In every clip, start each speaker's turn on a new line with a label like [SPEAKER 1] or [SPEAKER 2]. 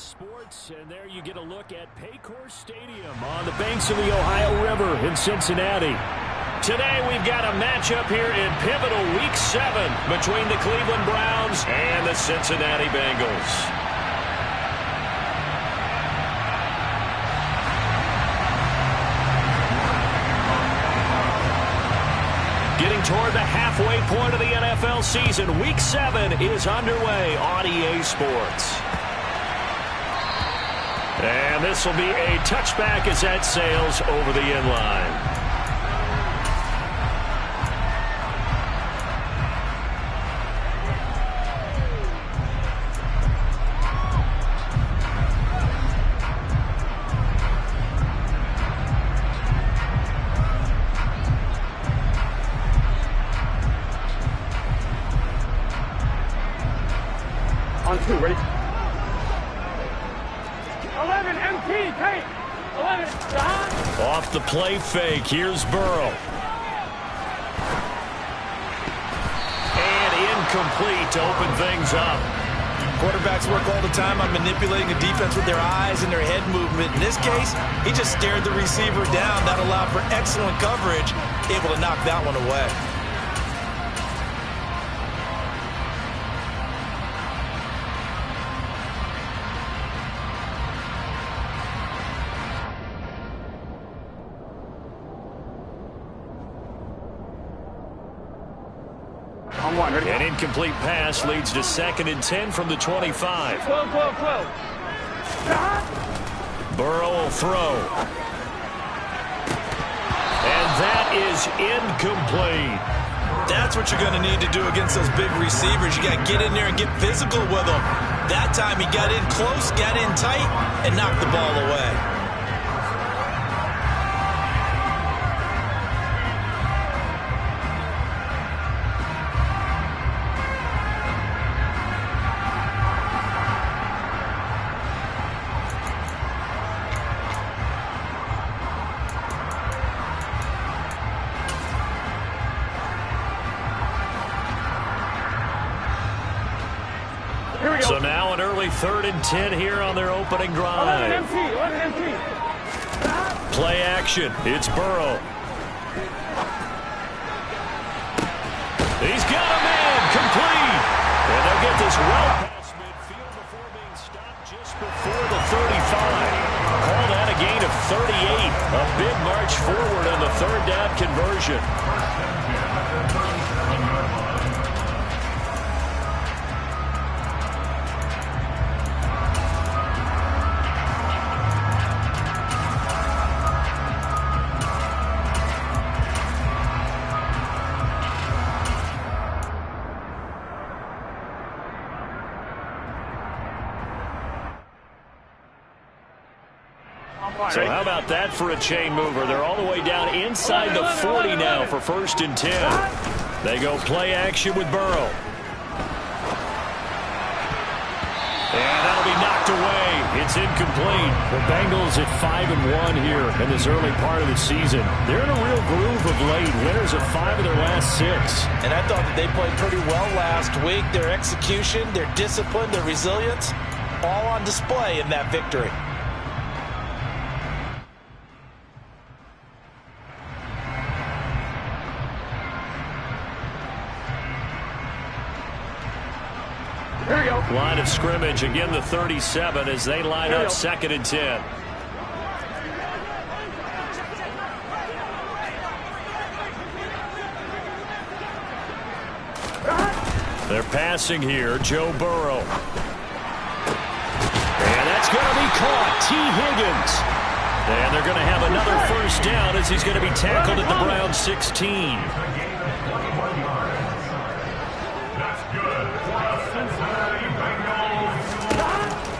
[SPEAKER 1] Sports, and there you get a look at Paycor Stadium on the banks of the Ohio River in Cincinnati. Today we've got a matchup here in pivotal Week 7 between the Cleveland Browns and the Cincinnati Bengals. Getting toward the halfway point of the NFL season, Week 7 is underway on EA Sports. And this will be a touchback as that sails over the end line.
[SPEAKER 2] On 2, ready? 11 MT, take 11, John.
[SPEAKER 1] Off the play fake, here's Burrow. And incomplete to open things up.
[SPEAKER 3] Quarterbacks work all the time on manipulating a defense with their eyes and their head movement. In this case, he just stared the receiver down. That allowed for excellent coverage, able to knock that one away.
[SPEAKER 1] An incomplete pass leads to 2nd and 10 from the 25. Burrow will throw. And that is incomplete.
[SPEAKER 3] That's what you're going to need to do against those big receivers. You got to get in there and get physical with them. That time he got in close, got in tight, and knocked the ball away.
[SPEAKER 1] So now an early 3rd and 10 here on their opening drive.
[SPEAKER 2] 11 MT.
[SPEAKER 1] Play action. It's Burrow. He's got a man complete. And they'll get this well past midfield before being stopped just before the 35. Call that a gain of 38. A big march forward on the 3rd down conversion. So how about that for a chain mover? They're all the way down inside the 40 now for 1st and 10. They go play action with Burrow. And that'll be knocked away. It's incomplete. The Bengals at 5-1 here in this early part of the season. They're in a real groove of late. Winners of 5 of their last 6.
[SPEAKER 3] And I thought that they played pretty well last week. Their execution, their discipline, their resilience, all on display in that victory.
[SPEAKER 1] Line of scrimmage, again the 37 as they line up 2nd and 10. They're passing here, Joe Burrow. And that's going to be caught, T. Higgins. And they're going to have another 1st down as he's going to be tackled at the Browns 16.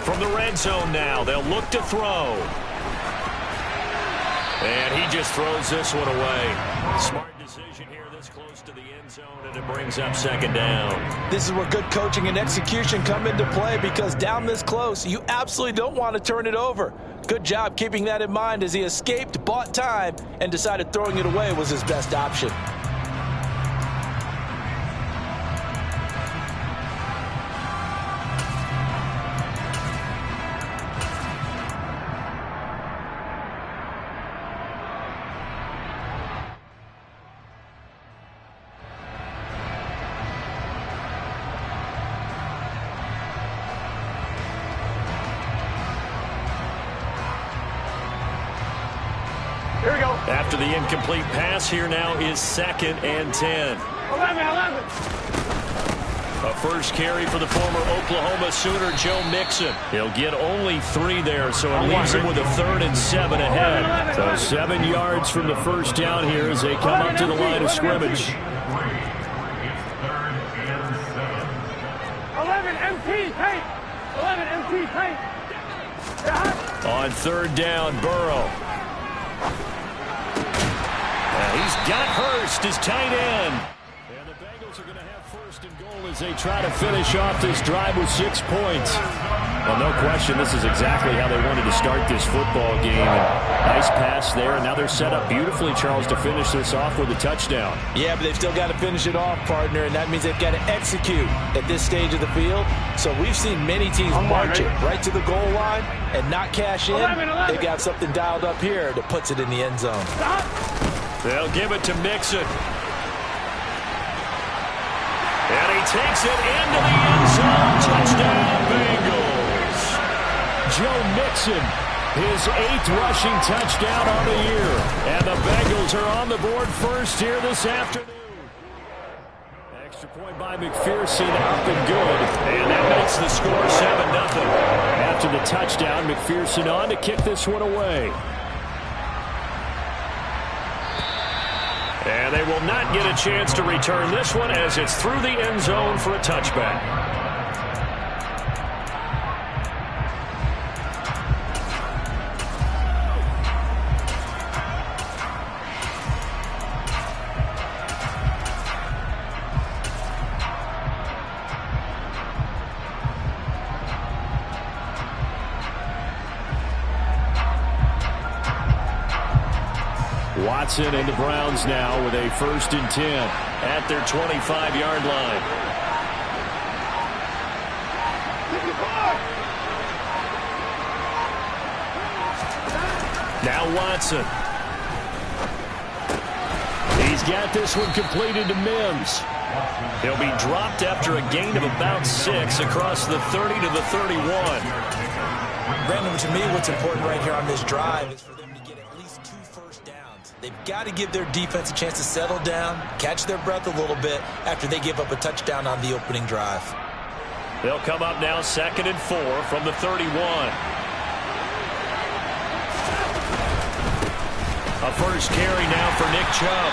[SPEAKER 1] From the red zone now, they'll look to throw. And he just throws this one away. Smart decision here this close to the end zone, and it brings up 2nd down.
[SPEAKER 3] This is where good coaching and execution come into play, because down this close, you absolutely don't want to turn it over. Good job keeping that in mind as he escaped, bought time, and decided throwing it away was his best option.
[SPEAKER 2] Here we go.
[SPEAKER 1] After the incomplete pass, here now is 2nd and 10.
[SPEAKER 2] 11.
[SPEAKER 1] A first carry for the former Oklahoma Sooner, Joe Mixon. He'll get only 3 there, so it leaves him with a 3rd and 7 ahead. So 7 yards from the first down here as they come up to the line of scrimmage.
[SPEAKER 2] 11 MT, tight. 11 MT, tight.
[SPEAKER 1] On 3rd down, Burrow. He's got Hurst as tight end. And the Bengals are going to have 1st and goal as they try to finish off this drive with 6 points. Well, no question, this is exactly how they wanted to start this football game. And nice pass there, and now they're set up beautifully, Charles, to finish this off with a touchdown.
[SPEAKER 3] Yeah, but they've still got to finish it off, partner, and that means they've got to execute at this stage of the field. So we've seen many teams march it right to the goal line and not cash in. They've got something dialed up here that puts it in the end zone.
[SPEAKER 1] They'll give it to Mixon. And he takes it into the end zone. Touchdown, Bengals. Joe Mixon, his 8th rushing touchdown on the year. And the Bengals are on the board first here this afternoon. Extra point by McPherson, up and good. And that makes the score 7-0. After the touchdown, McPherson on to kick this one away. And they will not get a chance to return this one as it's through the end zone for a touchback. Watson and the Browns now with a 1st and 10 at their 25-yard line. Now Watson. He's got this one completed to Mims. He'll be dropped after a gain of about 6 across the 30 to the 31.
[SPEAKER 3] Brandon, to me, what's important right here on this drive is for them to get at least 2 first downs. They've got to give their defense a chance to settle down, catch their breath a little bit after they give up a touchdown on the opening drive.
[SPEAKER 1] They'll come up now 2nd and 4 from the 31. A first carry now for Nick Chubb.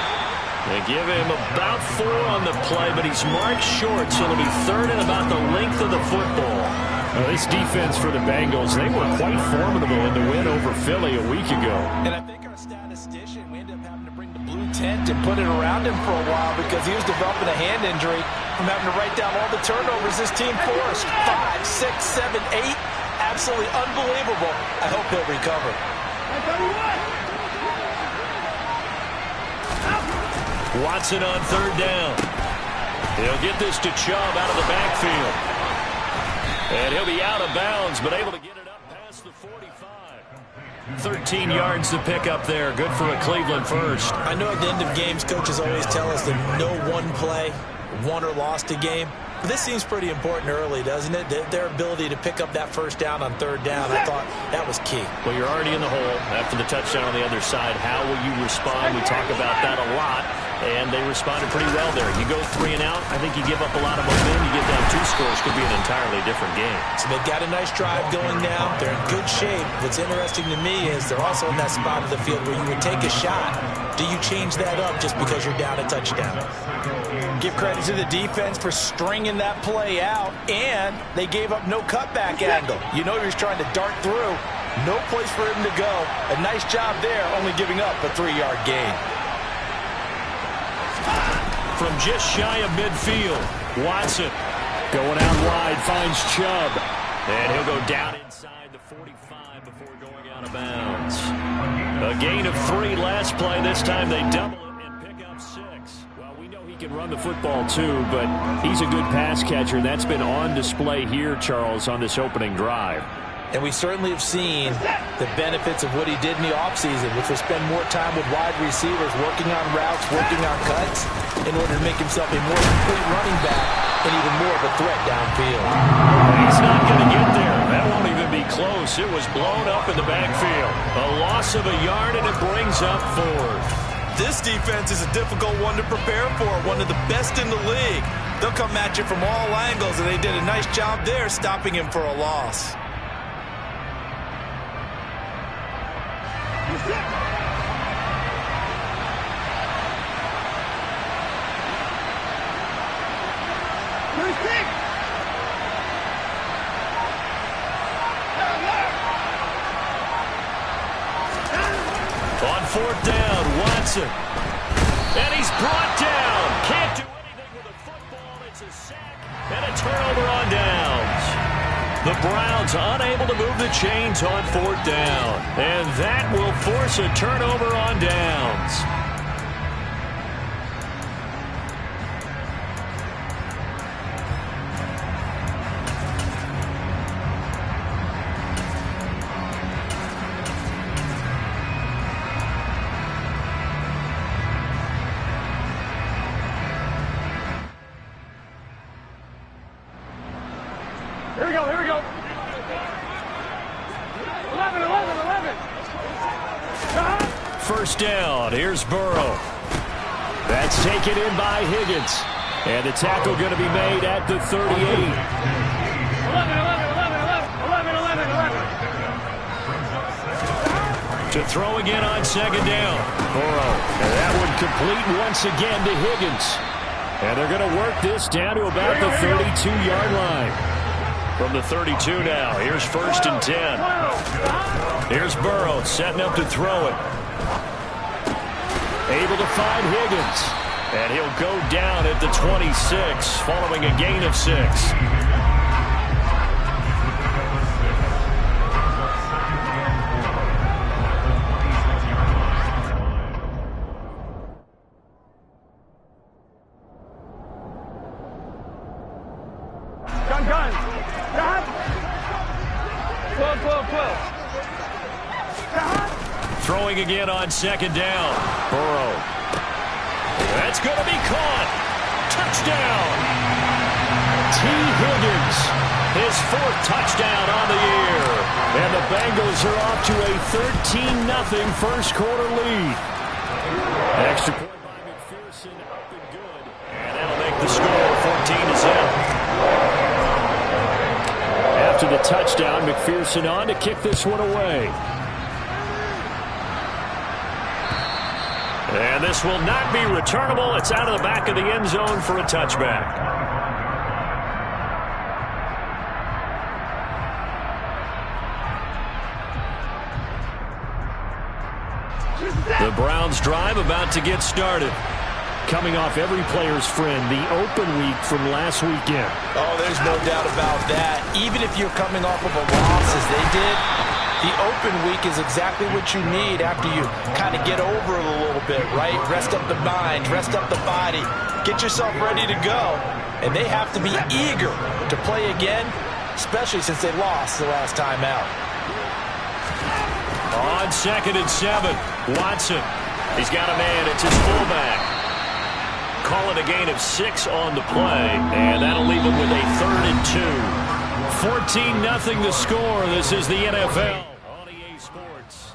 [SPEAKER 1] They give him about 4 on the play, but he's marked short, so it'll be 3rd and about the length of the football. Well, this defense for the Bengals, they were quite formidable in the win over Philly a week ago.
[SPEAKER 3] And I think our statistician, we ended up having to bring the blue tent and put it around him for a while because he was developing a hand injury from having to write down all the turnovers this team forced. 5, 6, 7, 8. Absolutely unbelievable. I hope he'll recover.
[SPEAKER 1] Watson on 3rd down. He'll get this to Chubb out of the backfield. And he'll be out of bounds, but able to get it up past the 45. 13 yards to pick up there. Good for a Cleveland first.
[SPEAKER 3] I know at the end of games, coaches always tell us that no one play won or lost a game. But this seems pretty important early, doesn't it? Their ability to pick up that first down on 3rd down, I thought that was key.
[SPEAKER 1] Well, you're already in the hole after the touchdown on the other side. How will you respond? We talk about that a lot. And they responded pretty well there. You go 3 and out, I think you give up a lot of momentum. You get down 2 scores, could be an entirely different game.
[SPEAKER 3] So they've got a nice drive going now. They're in good shape. What's interesting to me is they're also in that spot of the field where you would take a shot. Do you change that up just because you're down a touchdown? Give credit to the defense for stringing that play out, and they gave up no cutback angle. You know he was trying to dart through. No place for him to go. A nice job there, only giving up a 3-yard gain.
[SPEAKER 1] From just shy of midfield, Watson going out wide, finds Chubb. And he'll go down inside the 45 before going out of bounds. A gain of 3 last play. This time they double it and pick up 6. Well, we know he can run the football too, but he's a good pass catcher. That's been on display here, Charles, on this opening drive.
[SPEAKER 3] And we certainly have seen the benefits of what he did in the offseason, which was spend more time with wide receivers, working on routes, working on cuts, in order to make himself a more complete running back and even more of a threat downfield.
[SPEAKER 1] He's not going to get there. That won't even be close. close. It was blown up in the backfield. A loss of a yard, and it brings up 4th.
[SPEAKER 3] This defense is a difficult one to prepare for, one of the best in the league. They'll come at you from all angles, and they did a nice job there stopping him for a loss.
[SPEAKER 1] On 4th down, Watson. And he's brought down. Can't do anything with a football. It's a sack and a turnover on downs. The Browns unable to move the chains on 4th down. And that will force a turnover on downs.
[SPEAKER 2] Here we go, here we go. 11, 11, 11.
[SPEAKER 1] First down, here's Burrow. That's taken in by Higgins. And the tackle going to be made at the 38.
[SPEAKER 2] 11, 11, 11, 11, 11, 11.
[SPEAKER 1] To throw again on 2nd down. Burrow. And that one complete once again to Higgins. And they're going to work this down to about the 32-yard line. From the 32 now, here's 1st and 10. Here's Burrow setting up to throw it. Able to find Higgins. And he'll go down at the 26 following a gain of 6.
[SPEAKER 2] Gun. 12, 12, 12.
[SPEAKER 1] Throwing again on 2nd down. Burrow. That's going to be caught. Touchdown. T. Higgins. His 4th touchdown on the year. And the Bengals are off to a 13-0 first quarter lead. Extra point by McPherson up and good. And that'll make the score 14-0. After the touchdown, McPherson on to kick this one away. And this will not be returnable. It's out of the back of the end zone for a touchback. The Browns drive about to get started. Coming off every player's friend, the open week from last weekend.
[SPEAKER 3] Oh, there's no doubt about that. Even if you're coming off of a loss as they did, the open week is exactly what you need after you kind of get over it a little bit, right? Rest up the mind, rest up the body, get yourself ready to go. And they have to be eager to play again, especially since they lost the last time out.
[SPEAKER 1] On 2nd and 7, Watson. He's got a man. It's his fullback. Call it a gain of 6 on the play, and that'll leave him with a 3rd and 2. 14-0 the score. This is the NFL on EA Sports.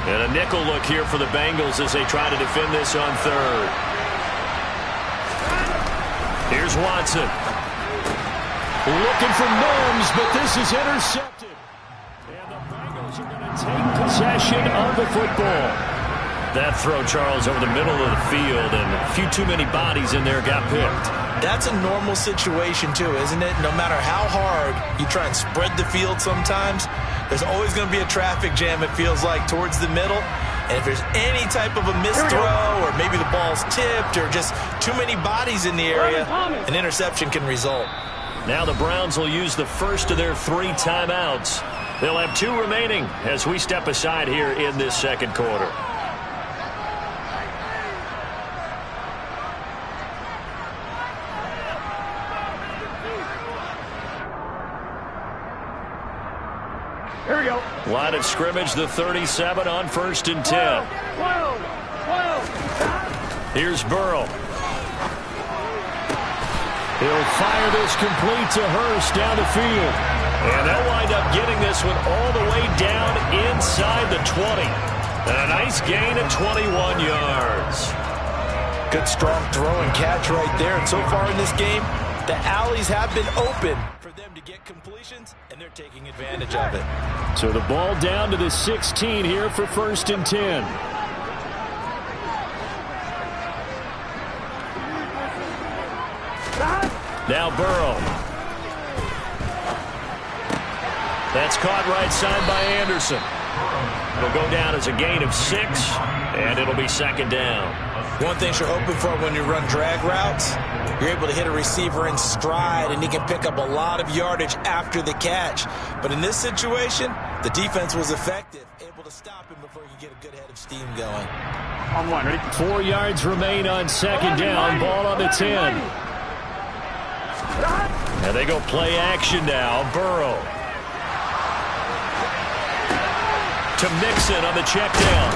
[SPEAKER 1] And a nickel look here for the Bengals as they try to defend this on 3rd. Here's Watson. Looking for Mims, but this is intercepted. And the Bengals are going to take possession of the football. That throw, Charles, over the middle of the field, and a few too many bodies in there got picked.
[SPEAKER 3] That's a normal situation, too, isn't it? No matter how hard you try and spread the field sometimes, there's always going to be a traffic jam, it feels like, towards the middle. And if there's any type of a missed throw, or maybe the ball's tipped, or just too many bodies in the area, an interception can result.
[SPEAKER 1] Now the Browns will use the first of their 3 timeouts. They'll have 2 remaining as we step aside here in this second quarter.
[SPEAKER 2] Here we go.
[SPEAKER 1] Line of scrimmage, the 37 on 1st and 10.
[SPEAKER 2] 12.
[SPEAKER 1] Here's Burrow. He'll fire this complete to Hurst down the field. And they'll wind up getting this one all the way down inside the 20. And a nice gain of 21 yards.
[SPEAKER 3] Good strong throw and catch right there. And so far in this game, the alleys have been open for them to get completions, and they're taking advantage of it.
[SPEAKER 1] So the ball down to the 16 here for 1st and 10. Now Burrow. That's caught right side by Anderson. It'll go down as a gain of 6, and it'll be 2nd down.
[SPEAKER 3] One thing you're hoping for when you run drag routes, you're able to hit a receiver in stride, and he can pick up a lot of yardage after the catch. But in this situation, the defense was effective, able to stop him before he could get a good head of steam going.
[SPEAKER 2] On one, ready?
[SPEAKER 1] 4 yards remain on 2nd down. Ball on the 10. And they go play action now. Burrow. To Mixon on the check down.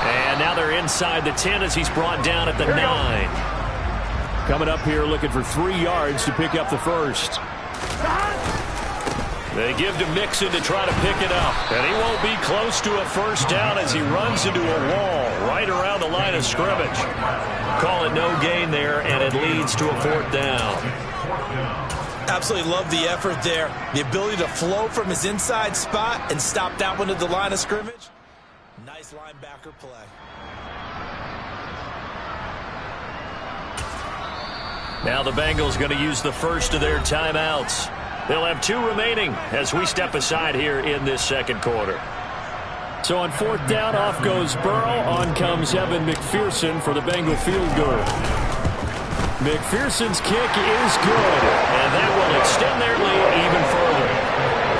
[SPEAKER 1] And now they're inside the 10 as he's brought down at the 9. Coming up here looking for 3 yards to pick up the first. They give to Mixon to try to pick it up. And he won't be close to a first down as he runs into a wall right around the line of scrimmage. Call it no gain there, and it leads to a 4th down.
[SPEAKER 3] Absolutely love the effort there. The ability to flow from his inside spot and stop that one at the line of scrimmage. Nice linebacker play.
[SPEAKER 1] Now the Bengals going to use the first of their timeouts. They'll have 2 remaining as we step aside here in this 2nd quarter. So on 4th down, off goes Burrow. On comes Evan McPherson for the Bengal field goal. McPherson's kick is good, and that will extend their lead even further.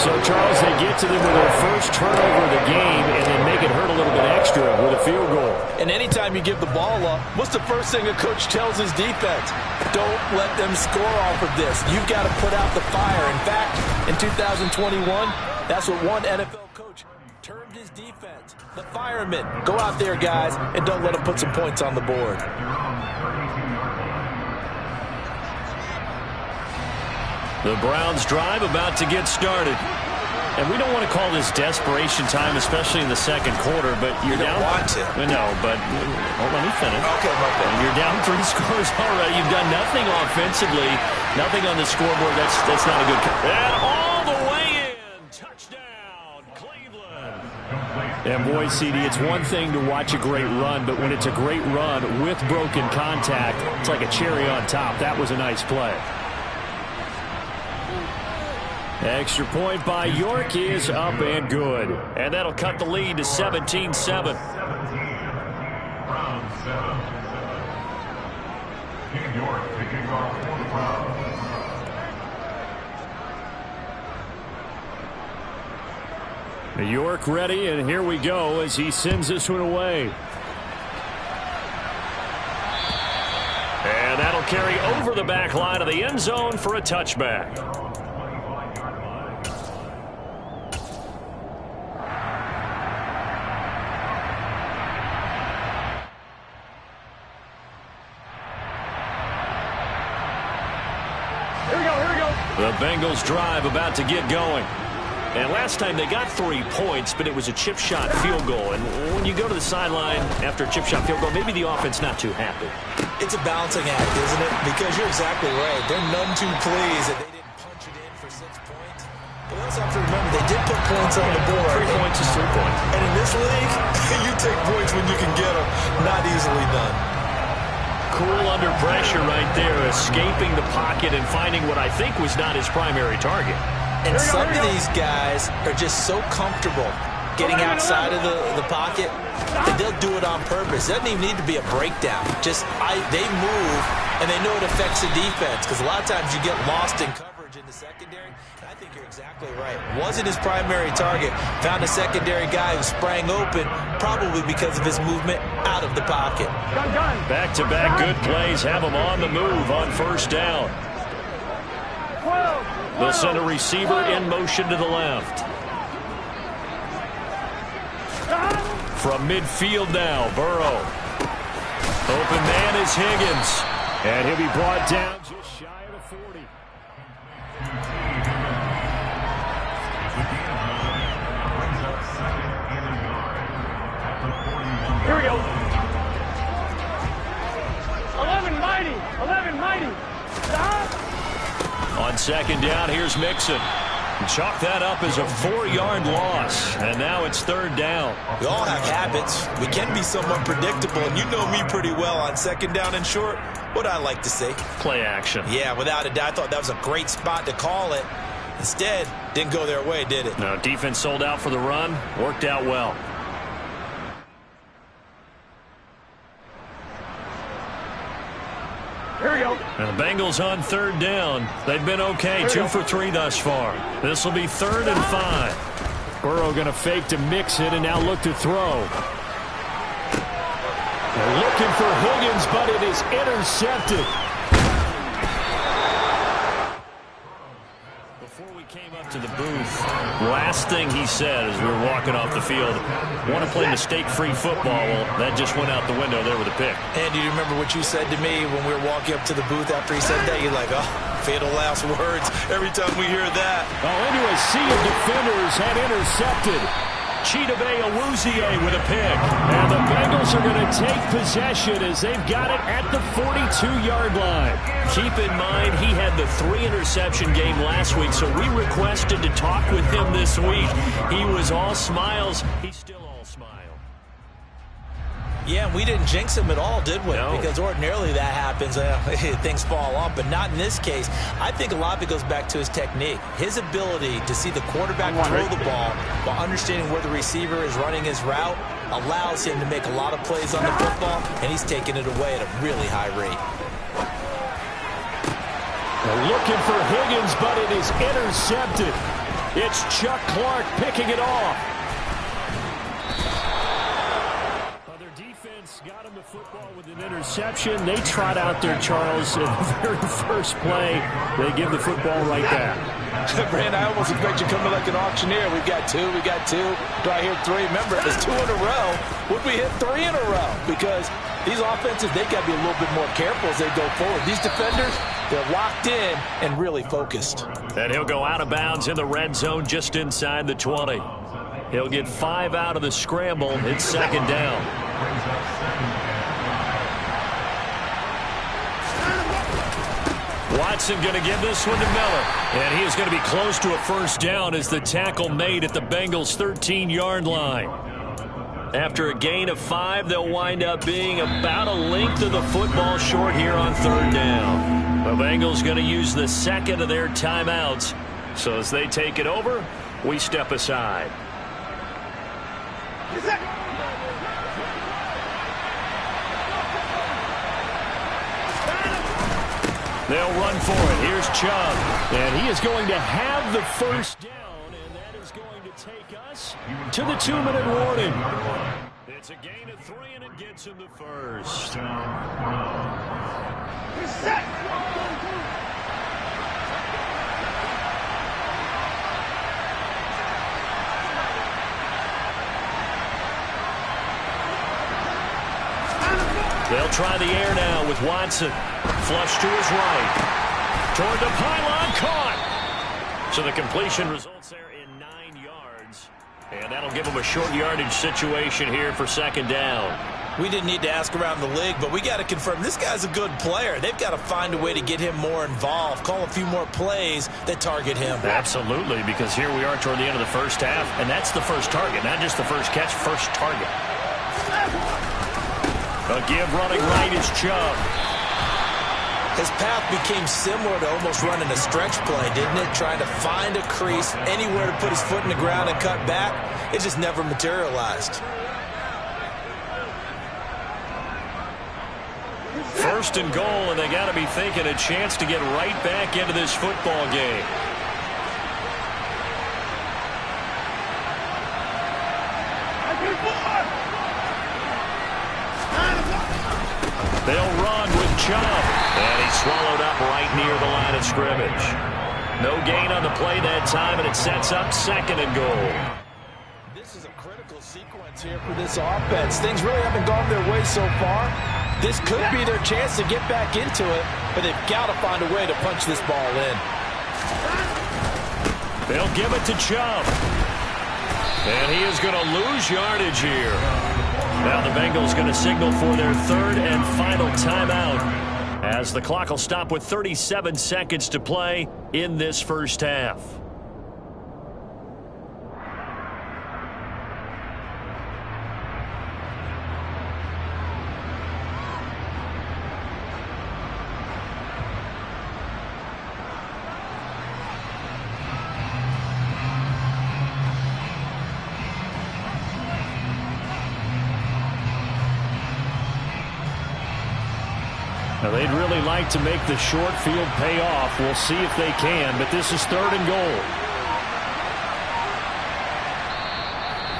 [SPEAKER 1] So, Charles, they get to them with their first turnover of the game and then make it hurt a little bit extra with a field goal.
[SPEAKER 3] And anytime you give the ball up, what's the first thing a coach tells his defense? Don't let them score off of this. You've got to put out the fire. In fact, in 2021, that's what one NFL coach termed his defense. The firemen. Go out there, guys, and don't let them put some points on the board.
[SPEAKER 1] The Browns drive about to get started. And we don't want to call this desperation time, especially in the 2nd quarter, but you're down.
[SPEAKER 3] You don't want to.
[SPEAKER 1] No, but hold on, let me finish.
[SPEAKER 3] Okay, my bad.
[SPEAKER 1] You're down 3 scores already. You've done nothing offensively, nothing on the scoreboard. That's not a good cut. And all the way in. Touchdown, Cleveland. And boy, CD, it's one thing to watch a great run, but when it's a great run with broken contact, it's like a cherry on top. That was a nice play. Extra point by York is up and good. And that'll cut the lead to 17-7. York ready, and here we go as he sends this one away. And that'll carry over the back line of the end zone for a touchback. The Bengals drive about to get going. And last time they got 3 points, but it was a chip shot field goal. And when you go to the sideline after a chip shot field goal, maybe the offense not too happy.
[SPEAKER 3] It's a balancing act, isn't it? Because you're exactly right. They're none too pleased that they didn't punch it in for 6 points. But we also have to remember they did put points on the board.
[SPEAKER 1] 3 points is 3 points.
[SPEAKER 3] And in this league, you take points when you can get them. Not easily done.
[SPEAKER 1] Cool under pressure right there, escaping the pocket and finding what I think was not his primary target.
[SPEAKER 3] And some of these guys are just so comfortable getting outside of the pocket that they'll do it on purpose. It doesn't even need to be a breakdown. Just they move, and they know it affects the defense, because a lot of times you get lost in coverage in the secondary. And I think you're exactly right. Wasn't his primary target. Found a secondary guy who sprang open, probably because of his movement out of the pocket.
[SPEAKER 1] Back-to-back good plays have him on the move on 1st down. They'll send a receiver in motion to the left. From midfield now, Burrow. Open man is Higgins. And he'll be brought down just shy of the 40.
[SPEAKER 2] Here we go. 11 mighty. 11 mighty.
[SPEAKER 1] On second down, here's Mixon. Chalk that up as a 4-yard loss, and now it's third down.
[SPEAKER 3] We all have habits. We can be somewhat predictable, and you know me pretty well on second down and short. What I like to say?
[SPEAKER 1] Play action.
[SPEAKER 3] Yeah, without a doubt, I thought that was a great spot to call it. Instead, didn't go their way, did it?
[SPEAKER 1] No, defense sold out for the run. Worked out well.
[SPEAKER 2] Here we go.
[SPEAKER 1] Now the Bengals on third down. They've been okay, 2 for 3 thus far. This will be 3rd and 5. Burrow going to fake to mix it and now look to throw. They're looking for Higgins, but it is intercepted. Before we came up to the booth, last thing he said as we were walking off the field, want to play mistake-free football. Well, that just went out the window there with a pick.
[SPEAKER 3] And do you remember what you said to me when we were walking up to the booth after he said that? You're like, oh, fatal last words every time we hear that.
[SPEAKER 1] Oh, into a sea of defenders had intercepted. Chidobe Awuzie with a pick. And the Bengals are going to take possession as they've got it at the 42-yard line. Keep in mind, he had the 3-interception game last week, so we requested to talk with him this week. He was all smiles. He's still all smile.
[SPEAKER 3] Yeah, we didn't jinx him at all, did we?
[SPEAKER 1] No.
[SPEAKER 3] Because ordinarily that happens. Things fall off, but not in this case. I think a lot of it goes back to his technique. His ability to see the quarterback throw the ball while understanding where the receiver is running his route allows him to make a lot of plays on the football, and he's taking it away at a really high rate.
[SPEAKER 1] They're looking for Higgins, but it is intercepted. It's Chuck Clark picking it off. Got him the football with an interception. They trot out there, Charles, in the very first play. They give the football right back.
[SPEAKER 3] Brand, I almost expect you coming like an auctioneer. We've got 2, we got 2. Do I hear 3? Remember, if it's 2 in a row, would we hit 3 in a row? Because these offenses, they got to be a little bit more careful as they go forward. These defenders, they're locked in and really focused.
[SPEAKER 1] And he'll go out of bounds in the red zone just inside the 20. He'll get 5 out of the scramble. It's second down. Watson going to give this one to Miller. And he is going to be close to a first down as the tackle made at the Bengals' 13-yard line. After a gain of 5, they'll wind up being about a length of the football short here on third down. The Bengals going to use the second of their timeouts. So as they take it over, we step aside. They'll run for it. Here's Chubb. And he is going to have the first down, and that is going to take us to the 2-minute warning. It's a gain of 3, and it gets him the first. They'll try the air now with Watson. Flush to his right. Toward the pylon, caught. So the completion results there in 9 yards. And that'll give them a short yardage situation here for second down.
[SPEAKER 3] We didn't need to ask around the league, but we got to confirm this guy's a good player. They've got to find a way to get him more involved, call a few more plays that target him.
[SPEAKER 1] Absolutely, because here we are toward the end of the first half, and that's the first target, not just the first catch, first target. A give running right is Chubb.
[SPEAKER 3] His path became similar to almost running a stretch play, didn't it? Trying to find a crease, anywhere to put his foot in the ground and cut back. It just never materialized.
[SPEAKER 1] First and goal, and they got to be thinking a chance to get right back into this football game. They'll run with Chubb, and he's swallowed up right near the line of scrimmage. No gain on the play that time, and it sets up second and goal.
[SPEAKER 3] This is a critical sequence Here for this offense. Things really haven't gone their way so far. This could be their chance to get back into it, but they've got to find a way to punch this ball in.
[SPEAKER 1] They'll give it to Chubb. And he is going to lose yardage here. Now the Bengals going to signal for their third and final timeout, as the clock will stop with 37 seconds to play in this first half. Now, they'd really like to make the short field pay off. We'll see if they can, but this is third and goal.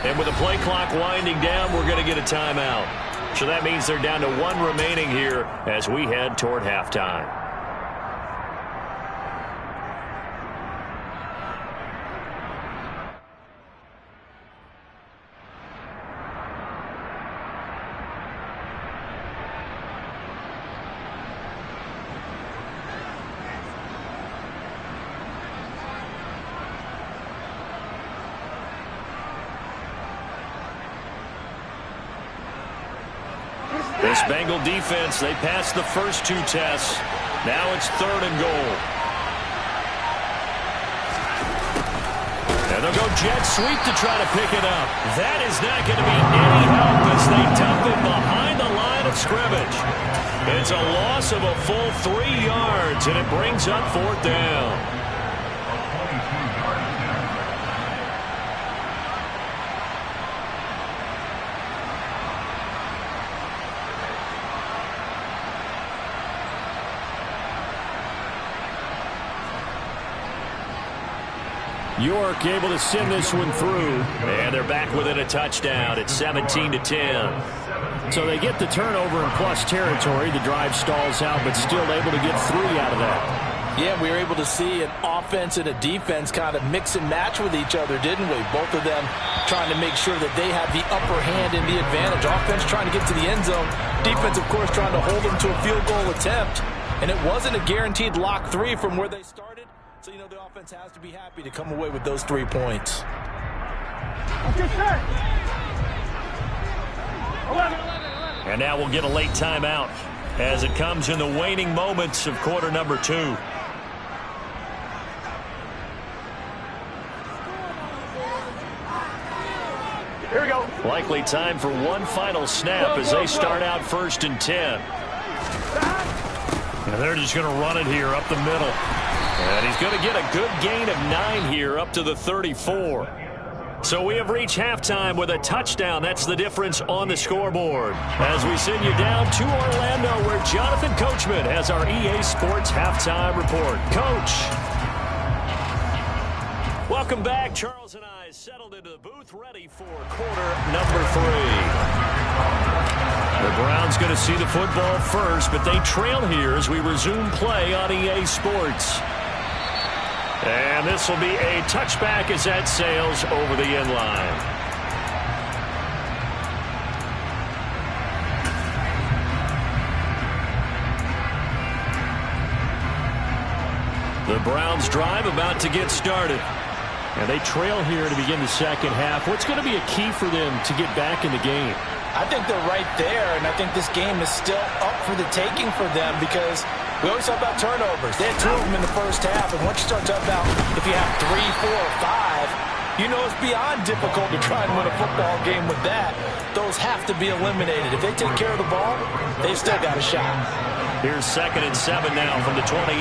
[SPEAKER 1] And with the play clock winding down, we're going to get a timeout. So that means they're down to one remaining here as we head toward halftime. This Bengal defense, they passed the first two tests. Now it's third and goal. And they'll go jet sweep to try to pick it up. That is not going to be any help as they dump it behind the line of scrimmage. It's a loss of a full 3 yards, and it brings up fourth down. York able to send this one through, and they're back within a touchdown at 17-10. So they get the turnover in plus territory. The drive stalls out, but still able to get 3 out of that.
[SPEAKER 3] Yeah, we were able to see an offense and a defense kind of mix and match with each other, didn't we? Both of them trying to make sure that they have the upper hand and the advantage. Offense trying to get to the end zone. Defense, of course, trying to hold them to a field goal attempt. And it wasn't a guaranteed lock 3 from where they started. So, you know, the offense has to be happy to come away with those 3 points.
[SPEAKER 2] Okay, sir. 11.
[SPEAKER 1] And now we'll get a late timeout as it comes in the waning moments of quarter number 2.
[SPEAKER 2] Here we go.
[SPEAKER 1] Likely time for one final snap as they start out first and 10. And they're just going to run it here up the middle. And he's going to get a good gain of 9 here up to the 34. So we have reached halftime with a touchdown. That's the difference on the scoreboard. As we send you down to Orlando, where Jonathan Coachman has our EA Sports halftime report. Coach. Welcome back. Charles and I settled into the booth ready for quarter number 3. The Browns going to see the football first, but they trail here as we resume play on EA Sports. And this will be a touchback as that sails over the end line. The Browns drive about to get started. And they trail here to begin the second half. What's going to be a key for them to get back in the game?
[SPEAKER 3] I think they're right there, and I think this game is still up for the taking for them because we always talk about turnovers. They had 2 of them in the first half, and once you start talking about if you have 3, 4, or 5, you know it's beyond difficult to try and win a football game with that. Those have to be eliminated. If they take care of the ball, they've still got a shot.
[SPEAKER 1] Here's 2nd and 7 now from the 28.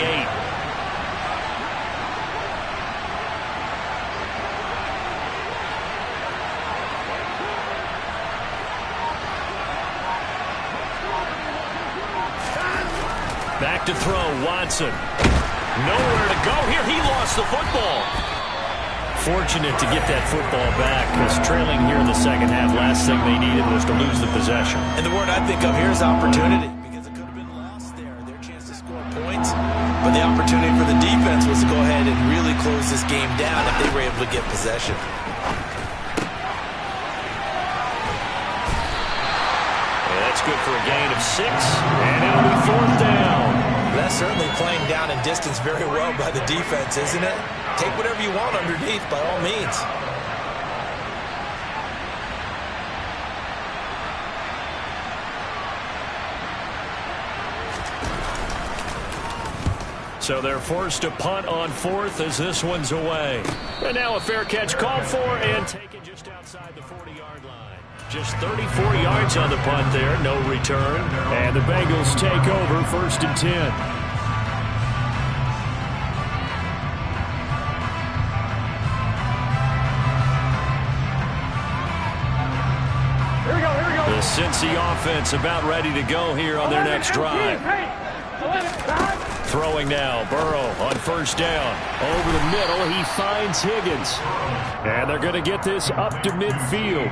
[SPEAKER 1] Back to throw, Watson. Nowhere to go here. He lost the football. Fortunate to get that football back. Was trailing here in the second half. Last thing they needed was to lose the possession.
[SPEAKER 3] And the word I think of here is opportunity, because it could have been lost there. Their chance to score points. But the opportunity for the defense was to go ahead and really close this game down if they were able to get possession.
[SPEAKER 1] That's good for a gain of 6, and it'll be 4th down.
[SPEAKER 3] That's certainly playing down and distance very well by the defense, isn't it? Take whatever you want underneath, by all means.
[SPEAKER 1] So they're forced to punt on 4th as this one's away. And now a fair catch called for and taken just outside the 40-yard line. Just 34 yards on the punt there, no return. And the Bengals take over 1st and 10.
[SPEAKER 2] Here we go.
[SPEAKER 1] The Cincy offense about ready to go here on their next drive. Throwing now, Burrow on 1st down. Over the middle, he finds Higgins. And they're going to get this up to midfield.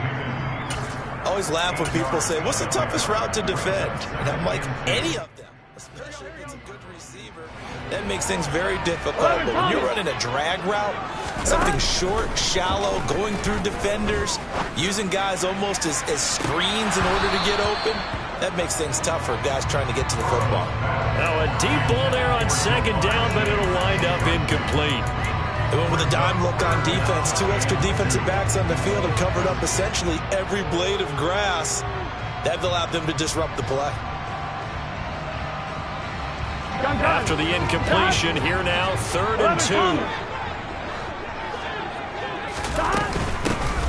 [SPEAKER 3] I always laugh when people say, what's the toughest route to defend? And I'm like, any of them, especially if it's a good receiver. That makes things very difficult. But when you're running a drag route, something short, shallow, going through defenders, using guys almost as screens in order to get open, that makes things tough for guys trying to get to the football.
[SPEAKER 1] Now a deep ball there on 2nd down, but it'll wind up incomplete.
[SPEAKER 3] They went with a dime look on defense. 2 extra defensive backs on the field have covered up essentially every blade of grass. That allowed them to disrupt the play.
[SPEAKER 1] After the incompletion, here now, 3rd and 2.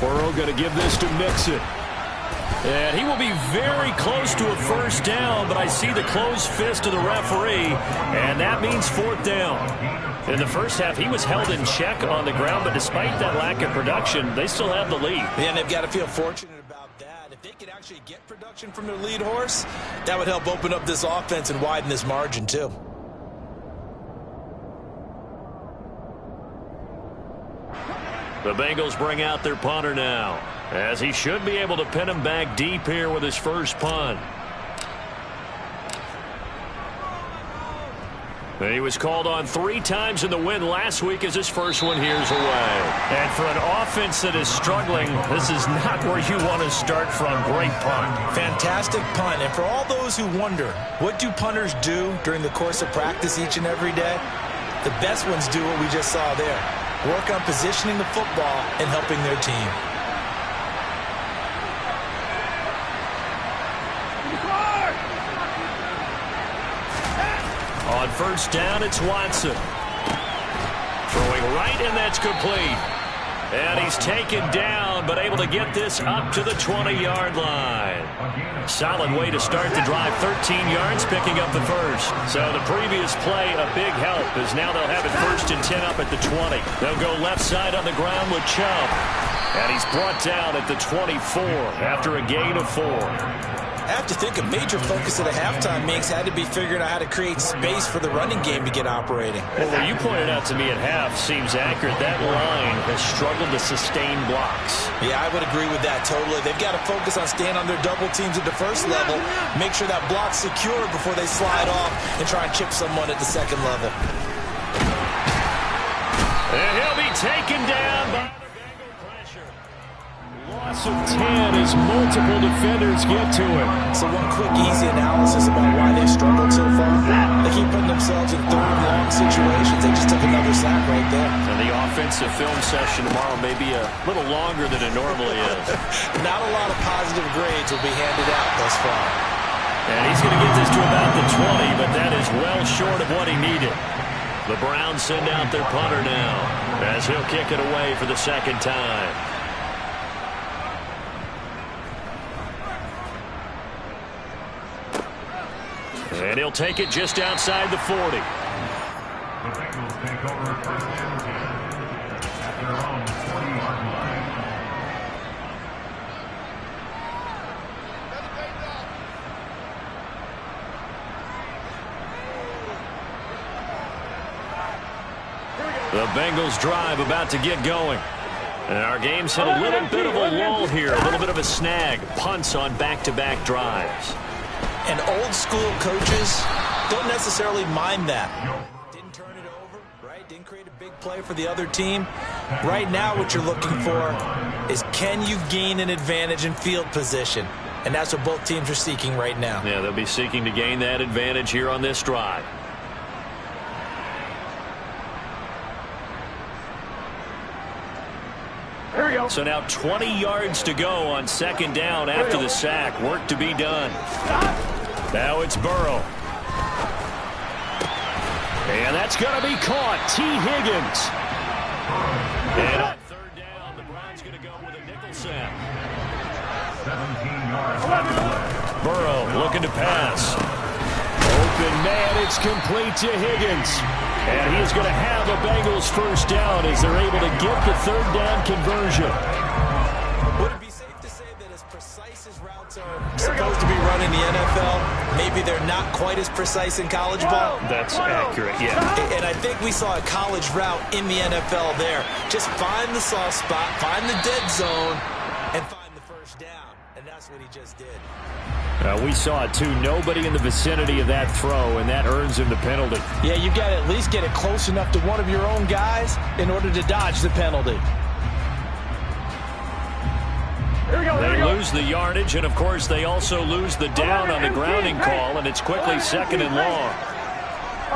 [SPEAKER 1] Burrow going to give this to Mixon. And he will be very close to a 1st down, but I see the closed fist of the referee, and that means 4th down. In the first half, he was held in check on the ground, but despite that lack of production, they still have the lead.
[SPEAKER 3] Yeah, and they've got to feel fortunate about that. If they could actually get production from their lead horse, that would help open up this offense and widen this margin, too.
[SPEAKER 1] The Bengals bring out their punter now, as he should be able to pin him back deep here with his first punt. He was called on 3 times in the win last week as his first one here's away. And for an offense that is struggling, this is not where you want to start from. Great punt.
[SPEAKER 3] Fantastic punt. And for all those who wonder, what do punters do during the course of practice each and every day? The best ones do what we just saw there. Work on positioning the football and helping their team.
[SPEAKER 1] On 1st down, it's Watson. Throwing right, and that's complete. And he's taken down, but able to get this up to the 20-yard line. Solid way to start the drive. 13 yards, picking up the first. So the previous play, a big help, as now they'll have it 1st and 10 up at the 20. They'll go left side on the ground with Chubb. And he's brought down at the 24 after a gain of 4.
[SPEAKER 3] I have to think a major focus of the halftime mix had to be figuring out how to create space for the running game to get operating.
[SPEAKER 1] Well, what you pointed out to me at half seems accurate. That line has struggled to sustain blocks.
[SPEAKER 3] Yeah, I would agree with that totally. They've got to focus on staying on their double teams at the first level, make sure that block's secure before they slide off and try and chip someone at the second level.
[SPEAKER 1] And he'll be taken down by the Bengal pressure. Loss of 10 as multiple defenders get to him.
[SPEAKER 3] So one quick, easy analysis about why they've struggled so far. They keep putting themselves in 3rd and long situations. They just took another sack right there.
[SPEAKER 1] And the offensive film session tomorrow may be a little longer than it normally is.
[SPEAKER 3] Not a lot of positive grades will be handed out thus far.
[SPEAKER 1] And he's going to get this to about the 20, but that is well short of what he needed. The Browns send out their punter now, as he'll kick it away for the 2nd time. And he'll take it just outside the 40.
[SPEAKER 4] The Bengals take over 1st and 10 at their own 20-yard line.
[SPEAKER 1] The Bengals drive about to get going. And our game's hit a little bit of a lull here, a little bit of a snag. Punts on back-to-back drives.
[SPEAKER 3] And old school coaches don't necessarily mind that. Didn't turn it over, right? Didn't create a big play for the other team. Right now what you're looking for is, can you gain an advantage in field position? And that's what both teams are seeking right now.
[SPEAKER 1] Yeah, they'll be seeking to gain that advantage here on this drive.
[SPEAKER 2] Here we go.
[SPEAKER 1] So now 20 yards to go on second down after the sack. Work to be done. Now it's Burrow. And that's going to be caught. T. Higgins. And on third down, the Browns going to go with a nickel sack.
[SPEAKER 4] 17 yards.
[SPEAKER 1] Burrow looking to pass. Open man, it's complete to Higgins. And he is going to have a Bengals first down as they're able to get the third down conversion.
[SPEAKER 3] Would it be safe to say that as precise as routes are supposed to be run in the NFL, maybe they're not quite as precise in college ball?
[SPEAKER 1] That's accurate, yeah.
[SPEAKER 3] And I think we saw a college route in the NFL there. Just find the soft spot, find the dead zone, and find the first down. And that's what he just did.
[SPEAKER 1] We saw it, too. Nobody in the vicinity of that throw, and that earns him the penalty.
[SPEAKER 3] Yeah, you've got to at least get it close enough to one of your own guys in order to dodge the penalty.
[SPEAKER 2] Here we go.
[SPEAKER 1] They lose the yardage, and, of course, they also lose the down on the grounding call, and it's quickly second and long.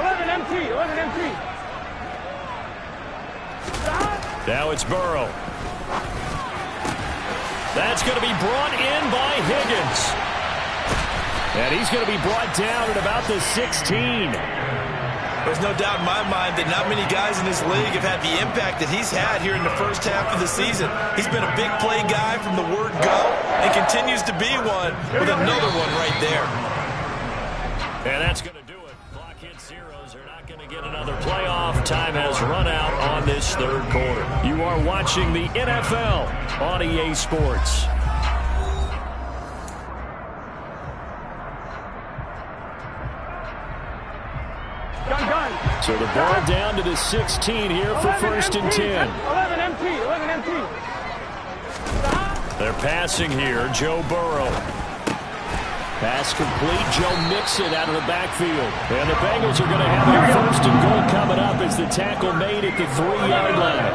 [SPEAKER 2] 11 MT. 11 MT.
[SPEAKER 1] Now it's Burrow. That's going to be brought in by Higgins. And he's going to be brought down at about the 16.
[SPEAKER 3] There's no doubt in my mind that not many guys in this league have had the impact that he's had here in the first half of the season. He's been a big play guy from the word go and continues to be one with another one right there.
[SPEAKER 1] And that's going to do it. Clock hits zeros. They're not going to get another playoff. Time has run out on this third quarter. You are watching the NFL on EA Sports. So the ball down to the 16 here for first and 10.
[SPEAKER 2] 11 MT. 11 MT.
[SPEAKER 1] They're passing here. Joe Burrow. Pass complete. Joe Mixon out of the backfield. And the Bengals are going to have their first and goal coming up as the tackle made at the 3-yard line.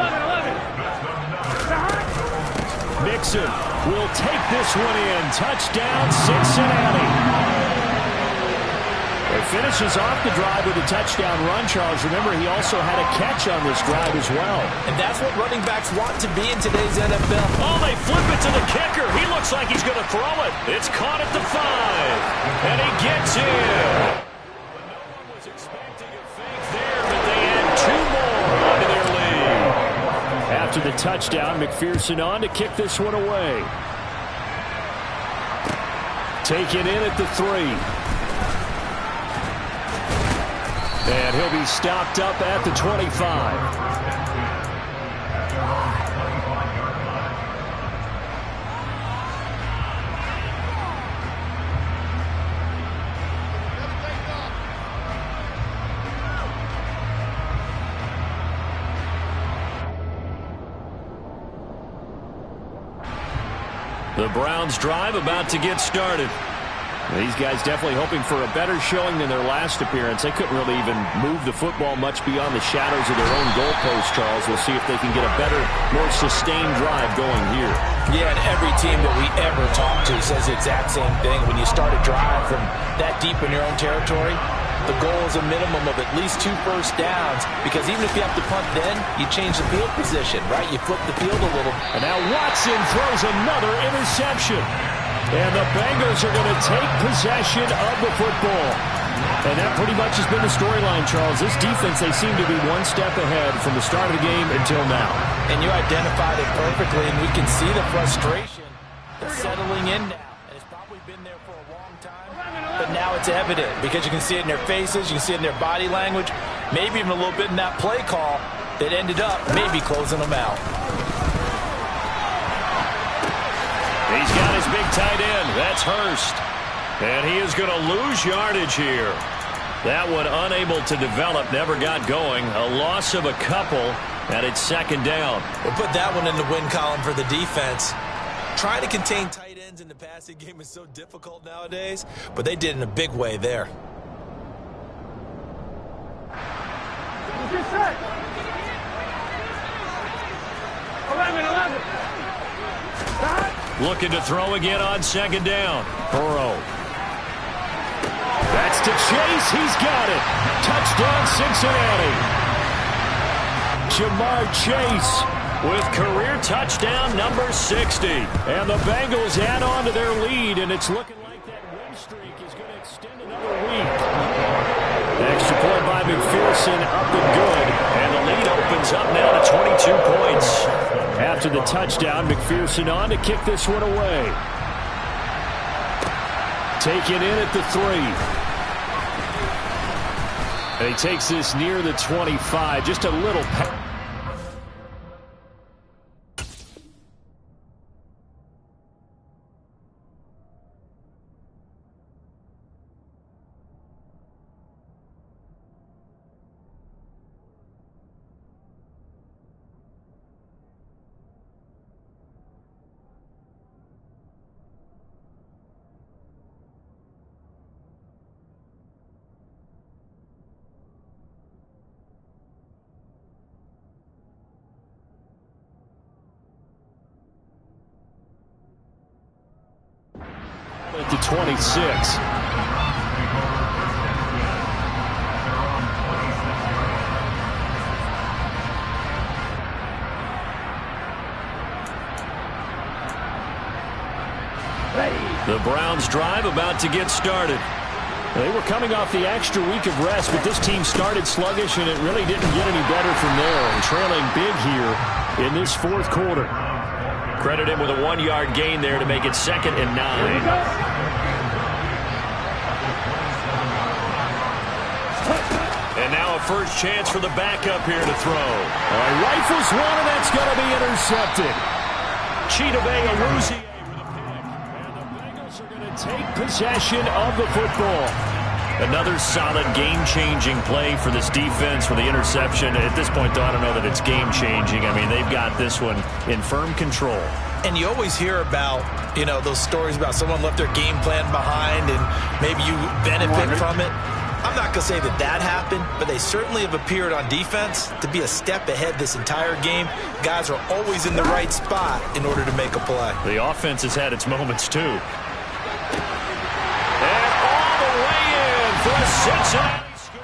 [SPEAKER 2] 11.
[SPEAKER 1] Mixon will take this one in. Touchdown, Cincinnati. He finishes off the drive with a touchdown run, Charles. Remember, he also had a catch on this drive as well.
[SPEAKER 3] And that's what running backs want to be in today's NFL.
[SPEAKER 1] Oh, they flip it to the kicker. He looks like he's going to throw it. It's caught at the 5. And he gets in. No one was expecting a fake there, but they add 2 more onto their lead. After the touchdown, McPherson on to kick this one away. Taken in at the 3. And he'll be stopped up at the 25. The Browns drive about to get started. These guys definitely hoping for a better showing than their last appearance. They couldn't really even move the football much beyond the shadows of their own goalpost, Charles. We'll see if they can get a better, more sustained drive going here.
[SPEAKER 3] Yeah, and every team that we ever talk to says the exact same thing. When you start a drive from that deep in your own territory, the goal is a minimum of at least 2 first downs, because even if you have to punt then, you change the field position, right? You flip the field a little.
[SPEAKER 1] And now Watson throws another interception. And the Bengals are going to take possession of the football. And that pretty much has been the storyline, Charles. This defense, they seem to be one step ahead from the start of the game until now.
[SPEAKER 3] And you identified it perfectly, and we can see the frustration that's settling in now. And it's probably been there for a long time, but now it's evident because you can see it in their faces, you can see it in their body language, maybe even a little bit in that play call that ended up maybe closing them out.
[SPEAKER 1] He's got his big tight end. That's Hurst. And he is going to lose yardage here. That one unable to develop, never got going. A loss of a couple, and it's second down.
[SPEAKER 3] We'll put that one in the win column for the defense. Trying to contain tight ends in the passing game is so difficult nowadays, but they did in a big way there.
[SPEAKER 2] Get set. 11. Stop.
[SPEAKER 1] Looking to throw again on second down. Burrow. That's to Chase. He's got it. Touchdown, Cincinnati. Jamar Chase with career touchdown number 60. And the Bengals add on to their lead, and it's looking like that win streak is going to extend another week. Extra point by McPherson, up and good. And the lead opens up now to 22 points. After the touchdown, McPherson on to kick this one away. Taken in at the 3. And he takes this near the 25. Just a little pass. At the 26. The Browns drive about to get started. They were coming off the extra week of rest, but this team started sluggish, and it really didn't get any better from there. And trailing big here in this fourth quarter. Credit him with a 1-yard gain there to make it 2nd and 9. And now a first chance for the backup here to throw. Rifles one, and that's going to be intercepted. Chidobe Awuzie with a pick. And the Bengals are going to take possession of the football. Another solid game-changing play for this defense with the interception. At this point, though, I don't know that it's game-changing. I mean, they've got this one in firm control.
[SPEAKER 3] And you always hear about, those stories about someone left their game plan behind and maybe you benefit from it. I'm not going to say that happened, but they certainly have appeared on defense to be a step ahead this entire game. Guys are always in the right spot in order to make a play.
[SPEAKER 1] The offense has had its moments, too. And all the way in for a Cincinnati score.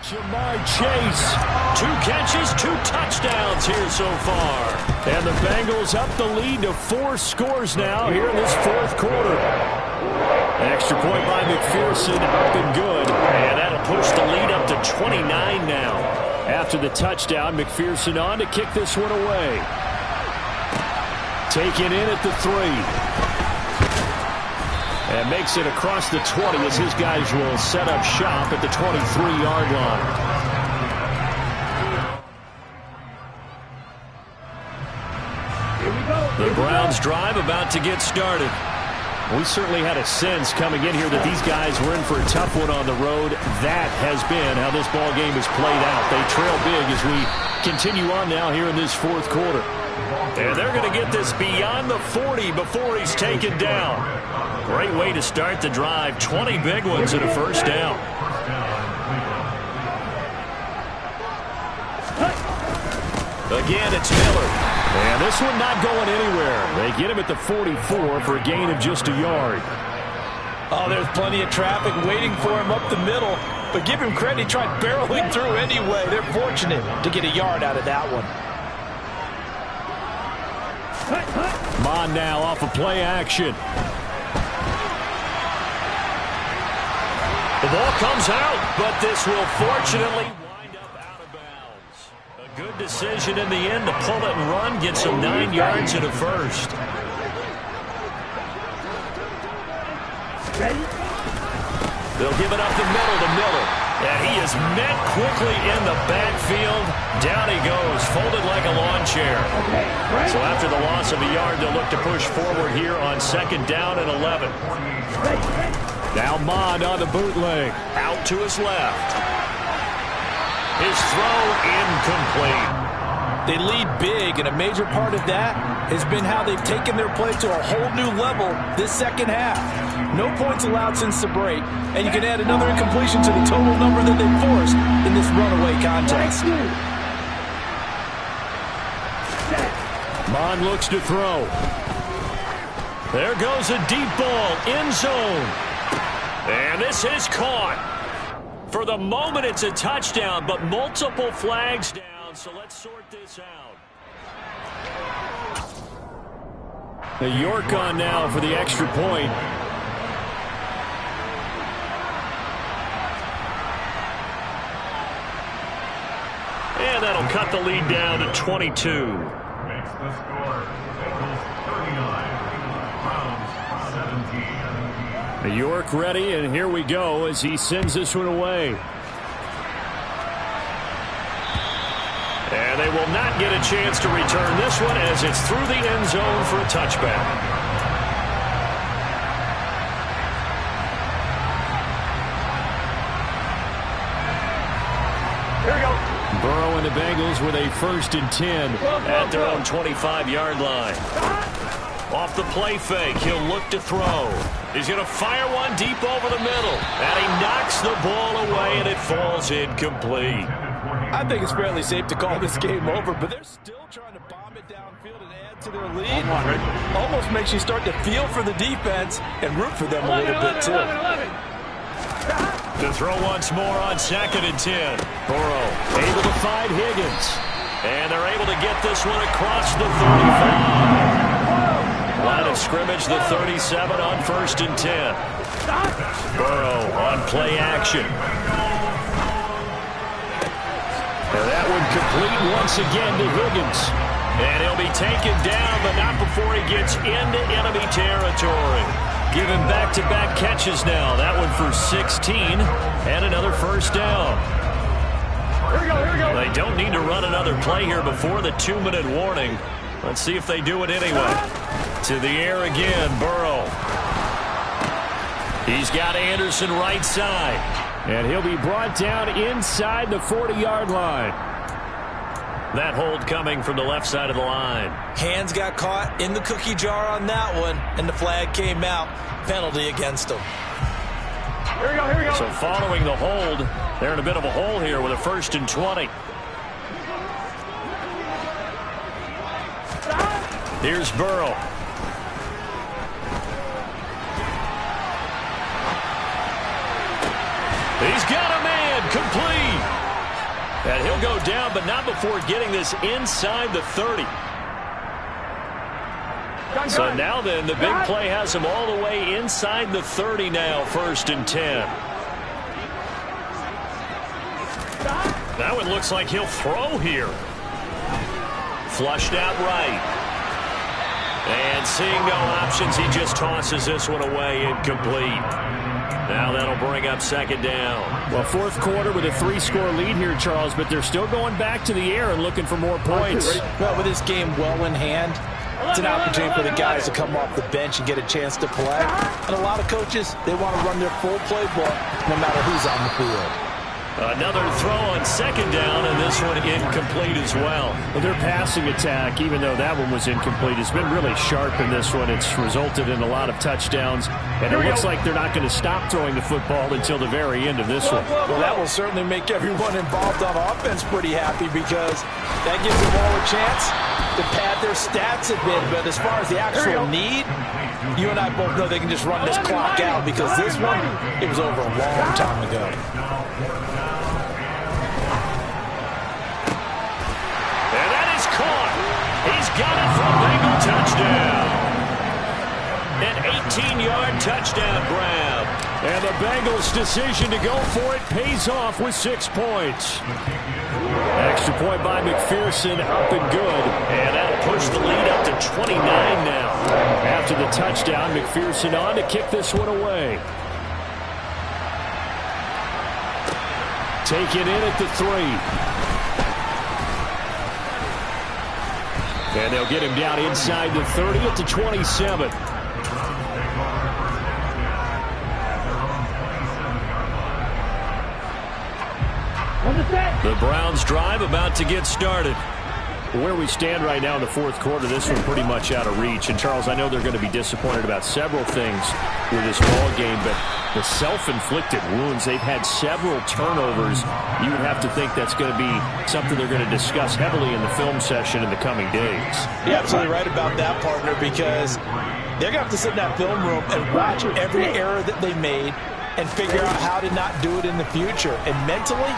[SPEAKER 1] Jamar Chase, 2 catches, 2 touchdowns here so far. And the Bengals up the lead to 4 scores now here in this fourth quarter. An extra point by McPherson, up and good. And that'll push the lead up to 29 now. After the touchdown, McPherson on to kick this one away. Taken in at the 3. And makes it across the 20 as his guys will set up shop at the 23-yard line. The Browns drive about to get started. We certainly had a sense coming in here that these guys were in for a tough one on the road. That has been how this ball game has played out. They trail big as we continue on now here in this fourth quarter. And they're going to get this beyond the 40 before he's taken down. Great way to start the drive. 20 big ones and a first down. Again, it's Miller. And this one not going anywhere. They get him at the 44 for a gain of just a yard.
[SPEAKER 3] Oh, there's plenty of traffic waiting for him up the middle. But give him credit, he tried barreling through anyway. They're fortunate to get a yard out of that one.
[SPEAKER 1] Mon now off of play action. The ball comes out, but this will fortunately wind up out of bounds. A good decision in the end to pull it and run, get some 9 yards and a first. They'll give it up the middle to Miller. And he is met quickly in the backfield. Down he goes, folded like a lawn chair. So after the loss of a yard, they'll look to push forward here on 2nd down and 11. Now Mond on the bootleg. Out to his left. His throw incomplete.
[SPEAKER 3] They lead big, and a major part of that has been how they've taken their play to a whole new level this second half. No points allowed since the break, and you can add another incompletion to the total number that they forced in this runaway contest.
[SPEAKER 1] Mond looks to throw. There goes a deep ball, end zone. And this is caught. For the moment, it's a touchdown, but multiple flags down, so let's sort this out. The York on now for the extra point. And that'll cut the lead down to 22.
[SPEAKER 4] Makes the score. Bengals 39. Browns 17.
[SPEAKER 1] The York ready, and here we go as he sends this one away. And they will not get a chance to return this one as it's through the end zone for a touchback.
[SPEAKER 2] Here we go.
[SPEAKER 1] Burrow and the Bengals with a 1st and 10 at their own 25-yard line. Off the play fake, he'll look to throw. He's going to fire one deep over the middle. And he knocks the ball away, and it falls incomplete.
[SPEAKER 3] I think it's fairly safe to call this game over, but they're still trying to bomb it downfield and add to their lead. Almost makes you start to feel for the defense and root for them a little bit, too.
[SPEAKER 2] 11.
[SPEAKER 1] To throw once more on 2nd and 10. Burrow able to find Higgins. And they're able to get this one across the 35. Line of scrimmage, the 37 on 1st and 10. Burrow on play action. And that one complete once again to Higgins. And he'll be taken down, but not before he gets into enemy territory. Give him back-to-back catches now. That one for 16 and another 1st down.
[SPEAKER 2] Here we go, here we go.
[SPEAKER 1] They don't need to run another play here before the 2-minute warning. Let's see if they do it anyway. To the air again, Burrow. He's got Anderson right side. And he'll be brought down inside the 40-yard line. That hold coming from the left side of the line.
[SPEAKER 3] Hands got caught in the cookie jar on that one, and the flag came out. Penalty against them.
[SPEAKER 2] Here we go, here we go.
[SPEAKER 1] So following the hold, they're in a bit of a hole here with a 1st and 20. Here's Burrow. He's got a man, complete. And he'll go down, but not before getting this inside the 30. So now then, the big play has him all the way inside the 30 now, 1st and 10. That one looks like he'll throw here. Flushed out right. And seeing no options, he just tosses this one away, incomplete. Now that'll bring up 2nd down. Well, 4th quarter with a 3-score lead here, Charles, but they're still going back to the air and looking for more points.
[SPEAKER 3] Well, with this game well in hand, it's an opportunity for the guys to come off the bench and get a chance to play. And a lot of coaches, they want to run their full playbook no matter who's on the field.
[SPEAKER 1] Another throw on 2nd down, and this one incomplete as well. Well, their passing attack, even though that one was incomplete, has been really sharp in this one. It's resulted in a lot of touchdowns, and it looks like they're not going to stop throwing the football until the very end of this one.
[SPEAKER 3] Well, that will certainly make everyone involved on offense pretty happy because that gives them all a chance to pad their stats a bit. But as far as the actual need, you and I both know they can just run this clock out because this one, it was over a long time ago.
[SPEAKER 1] And that is caught. He's got it for a Bengal touchdown. An 18-yard touchdown grab. And the Bengals' decision to go for it pays off with 6 points. Extra point by McPherson, up and good. And that'll push the lead up to 29 now. After the touchdown, McPherson on to kick this one away. Taken in at the 3. And they'll get him down inside the 30 at the 27. The Browns drive about to get started. Where we stand right now in the fourth quarter, this one pretty much out of reach. And, Charles, I know they're going to be disappointed about several things with this ball game, but the self-inflicted wounds, they've had several turnovers. You would have to think that's going to be something they're going to discuss heavily in the film session in the coming days.
[SPEAKER 3] You're absolutely right about that, partner, because they're going to have to sit in that film room and watch every error that they made and figure out how to not do it in the future. And mentally,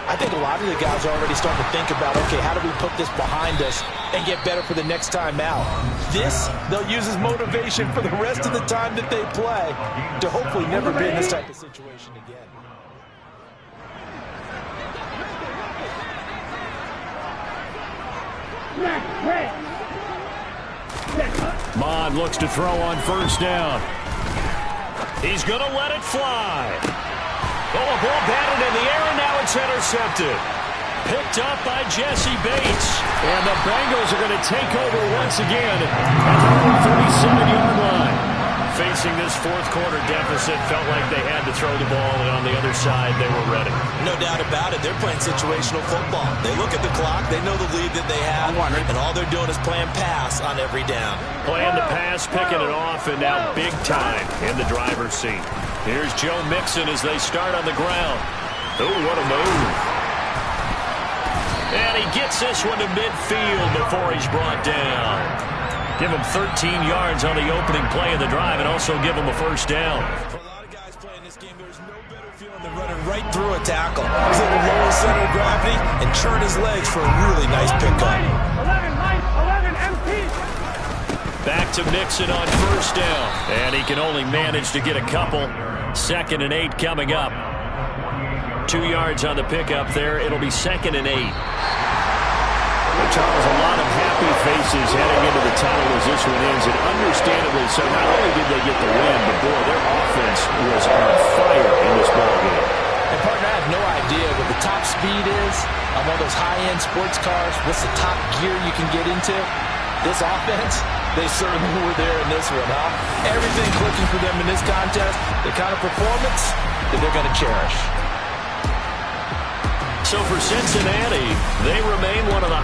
[SPEAKER 3] I think a lot of the guys are already starting to think about, okay, how do we put this behind us and get better for the next time out? This, they'll use as motivation for the rest of the time that they play to hopefully never be in this type of situation again.
[SPEAKER 1] Mond looks to throw on first down. He's going to let it fly. Oh, a ball batted in the air, and now it's intercepted. Picked up by Jesse Bates. And the Bengals are going to take over once again at the 37-yard line. Facing this fourth quarter deficit, felt like they had to throw the ball, and on the other side, they were ready.
[SPEAKER 3] No doubt about it. They're playing situational football. They look at the clock, they know the lead that they have, and all they're doing is playing pass on every down.
[SPEAKER 1] Playing the pass, picking it off, and now big time in the driver's seat. Here's Joe Mixon as they start on the ground. Oh, what a move. And he gets this one to midfield before he's brought down. Give him 13 yards on the opening play of the drive and also give him a first down.
[SPEAKER 3] For a lot of guys playing this game, there's no better feeling than running right through a tackle. He's able to lower his center of gravity and turn his legs for a really nice pickup.
[SPEAKER 2] 11 MP.
[SPEAKER 1] Back to Mixon on first down. And he can only manage to get a couple. 2nd and 8 coming up. 2 yards on the pickup there. It'll be 2nd and 8. Charles, a lot of happy faces heading into the tunnel as this one ends, and understandably so. Not only did they get the win, but boy, their offense was on fire in this ball game.
[SPEAKER 3] And partner, I have no idea what the top speed is on one of those high-end sports cars. What's the top gear you can get into? This offense, they certainly were there in this one, huh? Everything clicking for them in this contest, the kind of performance that they're going to cherish.
[SPEAKER 1] So for Cincinnati, they remain one of the